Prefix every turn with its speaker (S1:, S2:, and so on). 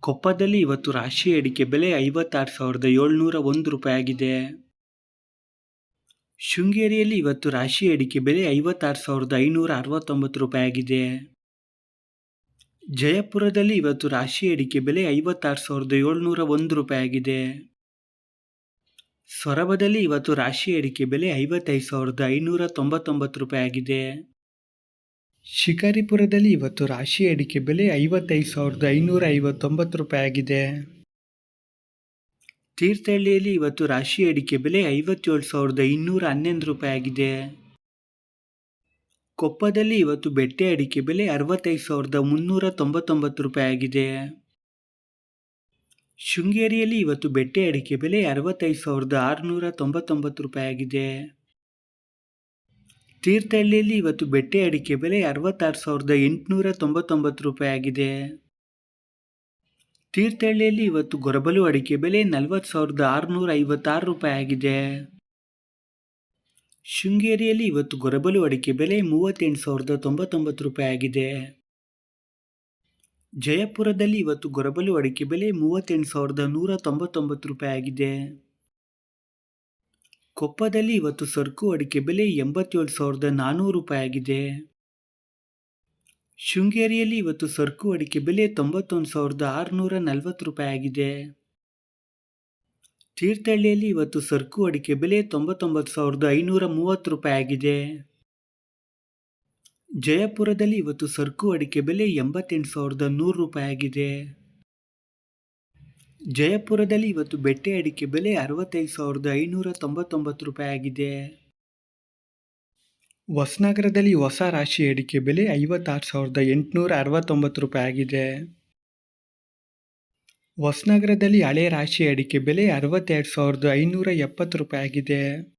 S1: ಕೊಪ್ಪದಲ್ಲಿ ಇವತ್ತು ರಾಶಿ ಅಡಿಕೆ ಬೆಲೆ 56,701 ರೂಪಾಯಿ ಆಗಿದೆ. ಶೃಂಗೇರಿಯಲ್ಲಿ ಇವತ್ತು ರಾಶಿ ಅಡಿಕೆ ಬೆಲೆ 56,569 ರೂಪಾಯಿ ಆಗಿದೆ. ಜಯಪುರದಲ್ಲಿ ಇವತ್ತು ರಾಶಿ ಅಡಿಕೆ ಬೆಲೆ 56,701 ರೂಪಾಯಿ ಆಗಿದೆ. ಸೊರಬದಲ್ಲಿ ಇವತ್ತು ರಾಶಿ ಅಡಿಕೆ ಬೆಲೆ 55,599 ರೂಪಾಯಿ ಆಗಿದೆ. ಶಿಕಾರಿಪುರದಲ್ಲಿ ಇವತ್ತು ರಾಶಿ ಅಡಿಕೆ ಬೆಲೆ 55,559 ರೂಪಾಯಿ ಆಗಿದೆ. ತೀರ್ಥಹಳ್ಳಿಯಲ್ಲಿ ಇವತ್ತು ರಾಶಿ ಅಡಿಕೆ ಬೆಲೆ 57,211 ರೂಪಾಯಿ ಆಗಿದೆ. ಕೊಪ್ಪದಲ್ಲಿ ಇವತ್ತು ಬೆಟ್ಟೆ ಅಡಿಕೆ ಬೆಲೆ 65,399 ರೂಪಾಯಿ ಆಗಿದೆ. ಶೃಂಗೇರಿಯಲ್ಲಿ ಇವತ್ತು ಬೆಟ್ಟೆ ಅಡಿಕೆ ಬೆಲೆ 65,699 ರೂಪಾಯಿ ಆಗಿದೆ. ತೀರ್ಥಹಳ್ಳಿಯಲ್ಲಿ ಇವತ್ತು ಬೆಟ್ಟೆ ಅಡಿಕೆ ಬೆಲೆ 66,899 ರೂಪಾಯಿ ಆಗಿದೆ. ತೀರ್ಥಹಳ್ಳಿಯಲ್ಲಿ ಇವತ್ತು ಗೊರಬಲು ಅಡಿಕೆ ಬೆಲೆ 40,656 ರೂಪಾಯಿ ಆಗಿದೆ. ಶೃಂಗೇರಿಯಲ್ಲಿ ಇವತ್ತು ಗೊರಬಲು ಅಡಿಕೆ ಬೆಲೆ 38,099 ರೂಪಾಯಿ ಆಗಿದೆ. ಜಯಪುರದಲ್ಲಿ ಇವತ್ತು ಗೊರಬಲು ಅಡಿಕೆ ಬೆಲೆ 38,199 ರೂಪಾಯಿ ಆಗಿದೆ. ಕೊಪ್ಪದಲ್ಲಿ ಇವತ್ತು ಸರಕು ಅಡಿಕೆ ಬೆಲೆ 87,400 ರೂಪಾಯಿ ಆಗಿದೆ. ಶೃಂಗೇರಿಯಲ್ಲಿ ಇವತ್ತು ಸರಕು ಅಡಿಕೆ ಬೆಲೆ 91,640 ರೂಪಾಯಿ ಆಗಿದೆ. ತೀರ್ಥಹಳ್ಳಿಯಲ್ಲಿ ಇವತ್ತು ಸರಕು ಅಡಿಕೆ ಬೆಲೆ 99,530 ರೂಪಾಯಿ ಆಗಿದೆ. ಜಯಪುರದಲ್ಲಿ ಇವತ್ತು ಸರಕು ಅಡಿಕೆ ಬೆಲೆ 88,100 ರೂಪಾಯಿ ಆಗಿದೆ. ಜಯಪುರದಲ್ಲಿ ಇವತ್ತು ಬೆಟ್ಟೆ ಅಡಿಕೆ ಬೆಲೆ 65,599 ರೂಪಾಯಿ ಆಗಿದೆ. ಹೊಸನಗರದಲ್ಲಿ ಹೊಸ ರಾಶಿ ಅಡಿಕೆ ಬೆಲೆ 56,869 ರೂಪಾಯಿ ಆಗಿದೆ. ಹೊಸನಗರದಲ್ಲಿ ಹಳೆ ರಾಶಿ ಅಡಿಕೆ ಬೆಲೆ 62,570 ರೂಪಾಯಿ ಆಗಿದೆ.